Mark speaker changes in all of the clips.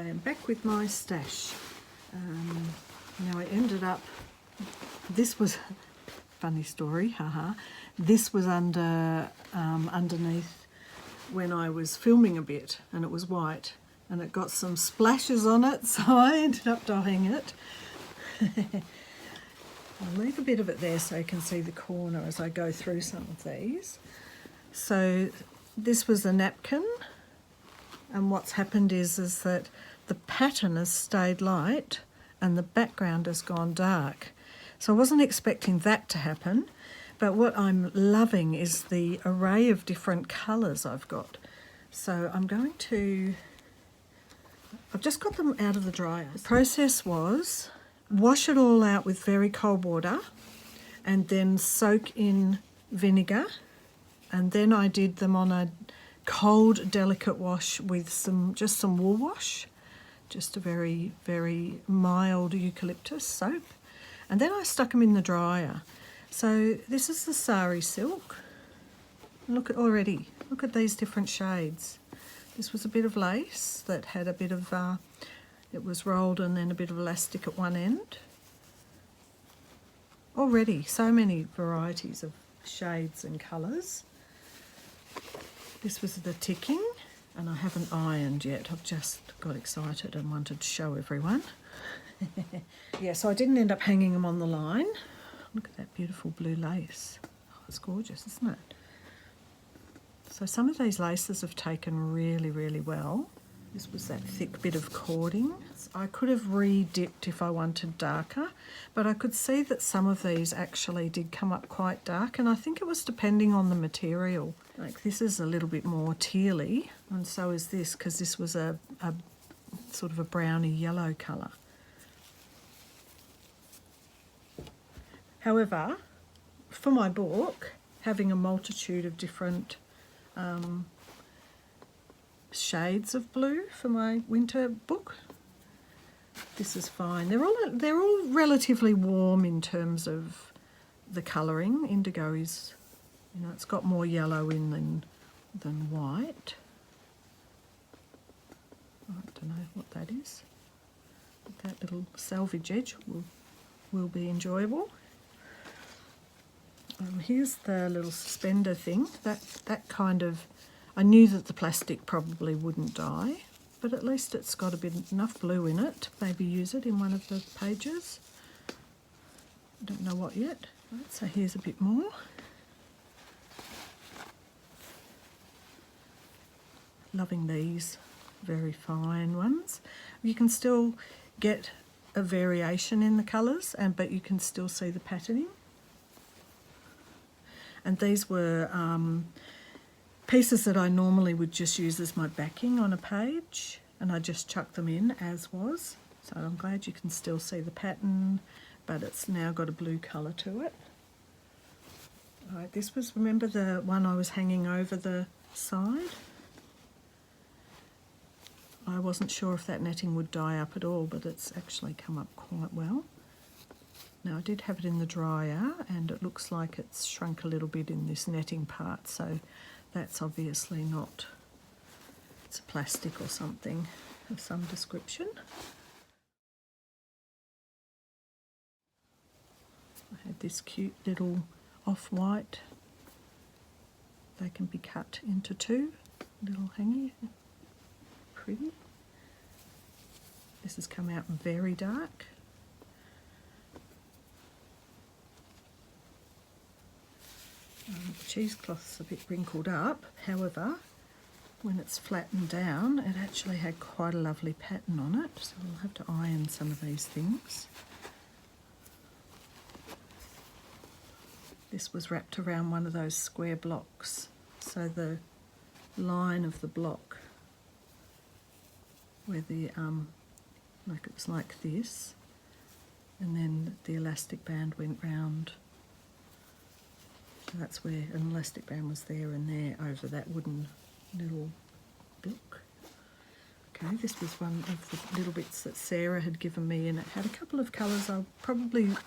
Speaker 1: am back with my stash. Now I ended up, this was, funny story, haha, this was underneath when I was filming a bit, and it was white and it got some splashes on it, so I ended up dyeing it. I'll leave a bit of it there so you can see the corner as I go through some of these. So this was a napkin, and what's happened is that the pattern has stayed light and the background has gone dark. So I wasn't expecting that to happen, but what I'm loving is the array of different colours I've got. So I'm going to, I've just got them out of the dryer. The process was wash it all out with very cold water and then soak in vinegar, and then I did them on a cold delicate wash with just some wool wash, just a very, very mild eucalyptus soap, and then I stuck them in the dryer. So this is the sari silk. Look at these different shades. This was a bit of lace that had a bit of it was rolled and then a bit of elastic at one end. Already so many varieties of shades and colours. This was the ticking, and I haven't ironed yet. I've just got excited and wanted to show everyone. Yeah, so I didn't end up hanging them on the line. Look at that beautiful blue lace. Oh, it's gorgeous, isn't it? So some of these laces have taken really, really well. This was that thick bit of cording. I could have re-dipped if I wanted darker, but I could see that some of these actually did come up quite dark, and I think it was depending on the material. Like this is a little bit more tealy, and so is this, because this was a sort of a browny yellow colour. However, for my book, having a multitude of different shades of blue for my winter book, this is fine. They're all relatively warm in terms of the colouring. Indigo is, you know, it's got more yellow in than white. I don't know what that is. But that little selvage edge will be enjoyable. Here's the little suspender thing. That kind of, I knew that the plastic probably wouldn't dye, but at least it's got enough blue in it to maybe use it in one of the pages. I don't know what yet. Right, so here's a bit more. Loving these very fine ones. You can still get a variation in the colours, but you can still see the patterning. And these were pieces that I normally would just use as my backing on a page, and I just chucked them in as was. So I'm glad you can still see the pattern, but it's now got a blue colour to it. All right, this was, remember the one I was hanging over the side? I wasn't sure if that netting would dye up at all, but it's actually come up quite well. Now I did have it in the dryer, and it looks like it's shrunk a little bit in this netting part, so that's obviously not, it's a plastic or something of some description. I had this cute little off-white. They can be cut into two, little hangy, pretty. This has come out very dark. The cheesecloth's a bit wrinkled up, however, when it's flattened down, it actually had quite a lovely pattern on it, so I'll have to iron some of these things. This was wrapped around one of those square blocks, so the line of the block where the, like it was like this, and then the elastic band went round. So that's where an elastic band was there and there over that wooden little block. Okay, this was one of the little bits that Sarah had given me, and it had a couple of colours. I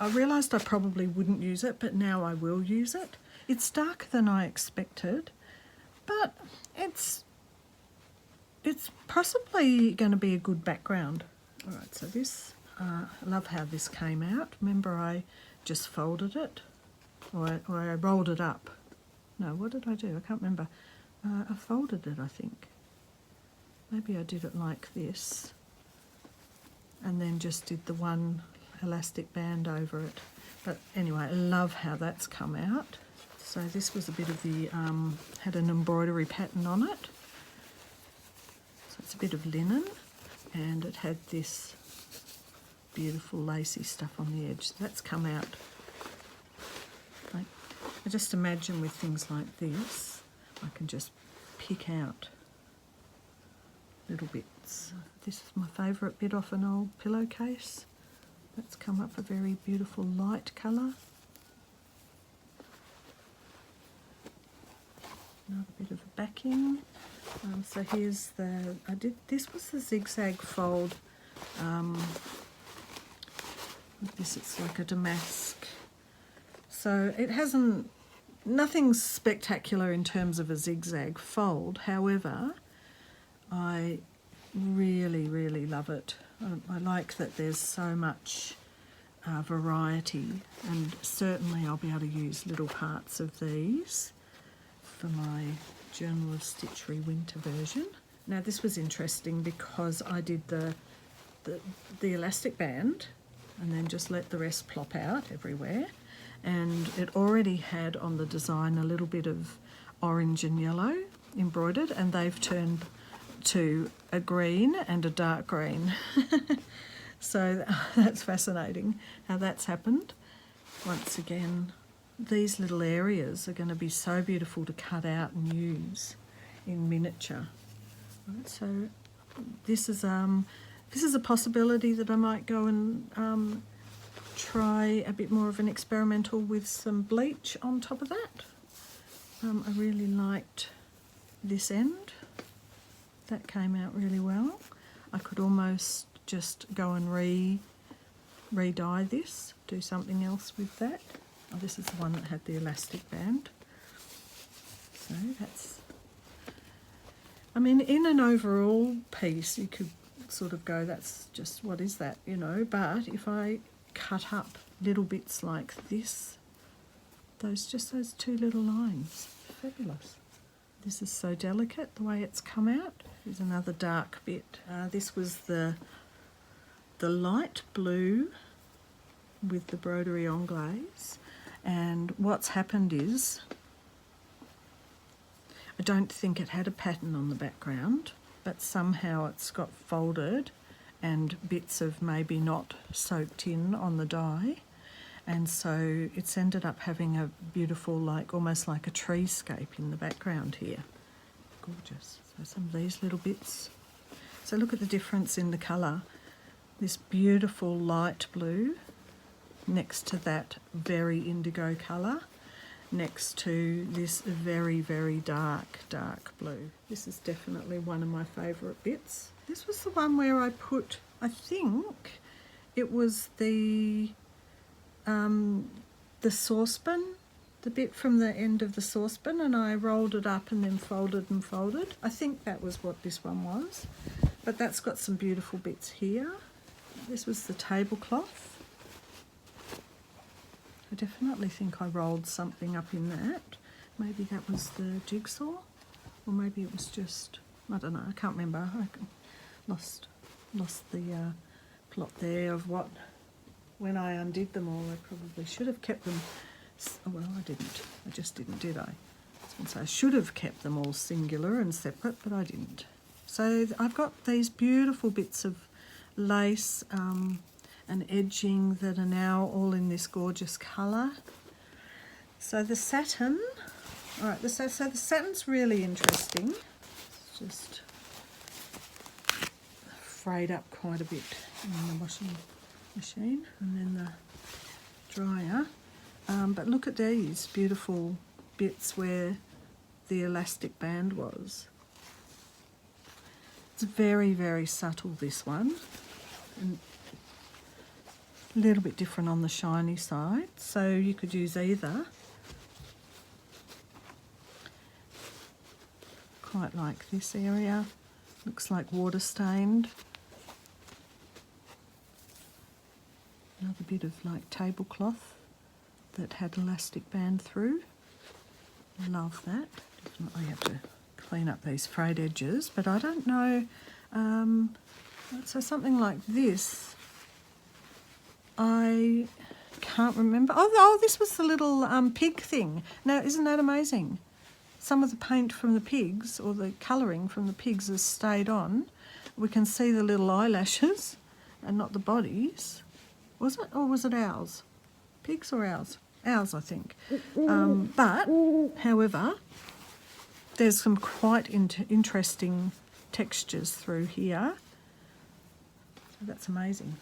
Speaker 1: realised I probably wouldn't use it, but now I will use it. It's darker than I expected, but it's it's possibly going to be a good background. All right, so this, I love how this came out. Remember I just folded it, or I rolled it up. No, what did I do? I can't remember. I folded it, I think. Maybe I did it like this, and then just did the one elastic band over it. But anyway, I love how that's come out. So this was a bit of the, had an embroidery pattern on it. So it's a bit of linen, and it had this beautiful lacy stuff on the edge. So that's come out. Like, I just imagine with things like this, I can just pick out little bits. This is my favourite bit off an old pillowcase. That's come up a very beautiful light colour. Another bit of a backing. So here's the, this was the zigzag fold. With this it's like a damask. So it hasn't, nothing spectacular in terms of a zigzag fold. However, I really, really love it. I like that there's so much variety, and certainly I'll be able to use little parts of these for my Journal of Stitchery winter version. Now this was interesting because I did the elastic band and then just let the rest plop out everywhere, and it already had on the design a little bit of orange and yellow embroidered, and they've turned to a green and a dark green. So that's fascinating how that's happened. Once again, these little areas are going to be so beautiful to cut out and use in miniature. Right, so this is a possibility that I might go and try a bit more of an experimental with some bleach on top of that. I really liked this end. That came out really well. I could almost just go and re-dye this, do something else with that. Oh, this is the one that had the elastic band. So that's, I mean, in an overall piece you could sort of go, that's just, what is that, you know, but if I cut up little bits like this, those two little lines, fabulous. This is so delicate the way it's come out. Here's another dark bit. This was the light blue with the broderie anglaise, and what's happened is I don't think it had a pattern on the background, but somehow it's got folded and bits of maybe not soaked in on the dye, and so it's ended up having a beautiful, like almost like a treescape in the background here. Gorgeous. So some of these little bits. So look at the difference in the colour. This beautiful light blue next to that very indigo colour, next to this very, very dark blue. This is definitely one of my favourite bits. This was the one where I put, I think it was the saucepan, the bit from the end of the saucepan, and I rolled it up and then folded and folded. I think that was what this one was, but that's got some beautiful bits here. This was the tablecloth. I definitely think I rolled something up in that. Maybe that was the jigsaw, or maybe it was just, I don't know, I can't remember. I lost the plot there of what, when I undid them all, I probably should have kept them, well, I didn't. I just didn't, did I? So I should have kept them all singular and separate, but I didn't. So I've got these beautiful bits of lace and edging that are now all in this gorgeous colour. So the satin, all right, so the satin's really interesting. It's just frayed up quite a bit in the washing machine and then the dryer. But look at these beautiful bits where the elastic band was. It's very, very subtle, this one, and a little bit different on the shiny side, so you could use either. Quite like this area. Looks like water stained. Another bit of like tablecloth that had elastic band through. Love that. Definitely have to clean up these frayed edges, but I don't know. So something like this, I can't remember. Oh, this was the little pig thing. Now, isn't that amazing? Some of the paint from the pigs, or the colouring from the pigs, has stayed on. We can see the little eyelashes and not the bodies. Was it, or was it owls? Pigs or owls? Owls, I think. But, however, there's some quite interesting textures through here. That's amazing.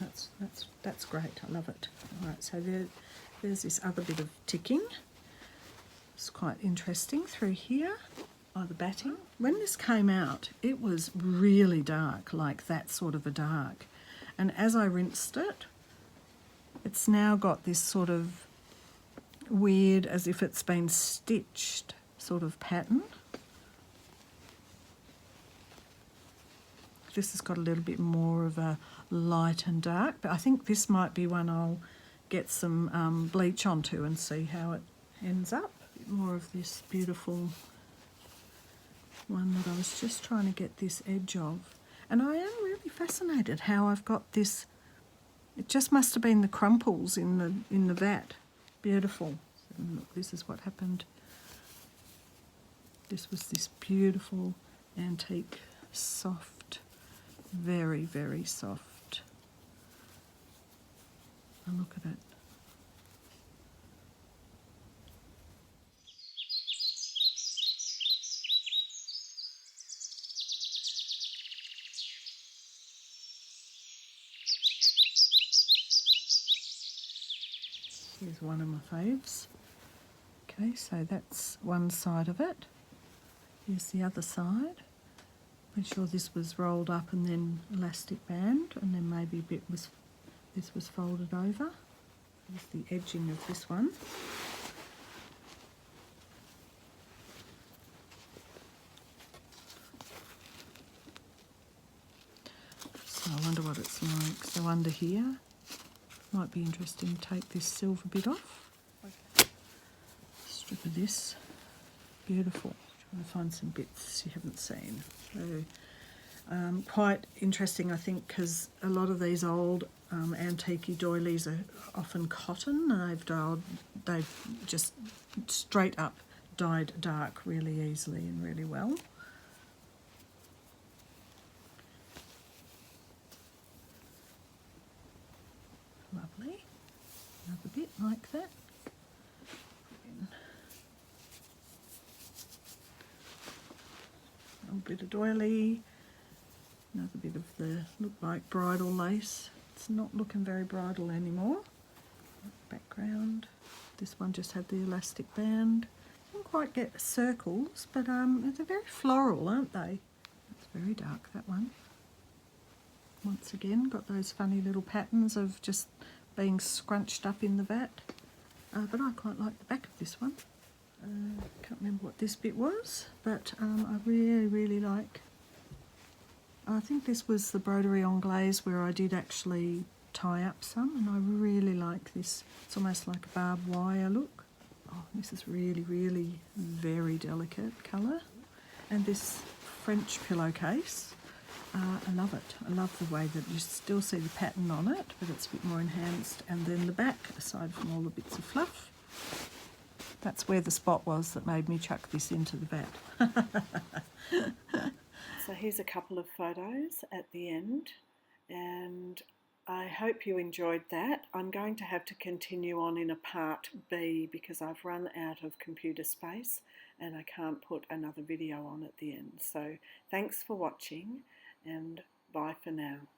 Speaker 1: That's great. I love it. All right, so there's this other bit of ticking. It's quite interesting through here. Oh, the batting. When this came out, it was really dark, like that sort of a dark. And as I rinsed it, it's now got this sort of weird, as if it's been stitched sort of pattern. This has got a little bit more of a light and dark, but I think this might be one I'll get some bleach onto and see how it ends up. A bit more of this beautiful one that I was just trying to get this edge of. And I am really fascinated how I've got this. It just must have been the crumples in the vat. Beautiful. And look, this is what happened. This was this beautiful antique, soft, very, very soft. And look at it. Here's one of my faves. Okay, so that's one side of it. Here's the other side. Make sure this was rolled up and then elastic band, and then maybe a bit was, this was folded over. Here's the edging of this one. So I wonder what it's like. So under here, might be interesting to take this silver bit off. Okay. Strip of this. Beautiful. Trying to find some bits you haven't seen. So quite interesting, I think, because a lot of these old antique doilies are often cotton. They've just straight up dyed dark really easily and really well. Lovely. Another bit like that. A little bit of doily. Another bit of the look like bridal lace. It's not looking very bridal anymore. Background. This one just had the elastic band. Didn't quite get circles, but they're very floral, aren't they? It's very dark, that one. Once again, got those funny little patterns of just being scrunched up in the vat. But I quite like the back of this one. Can't remember what this bit was, but I really, really like. I think this was the broderie anglaise where I did actually tie up some, and I really like this. It's almost like a barbed wire look. Oh, this is really, really very delicate colour. And this French pillowcase, I love it. I love the way that you still see the pattern on it, but it's a bit more enhanced. And then the back, aside from all the bits of fluff, that's where the spot was that made me chuck this into the vat. So here's a couple of photos at the end, and I hope you enjoyed that. I'm going to have to continue on in a part B because I've run out of computer space and I can't put another video on at the end. So thanks for watching, and bye for now.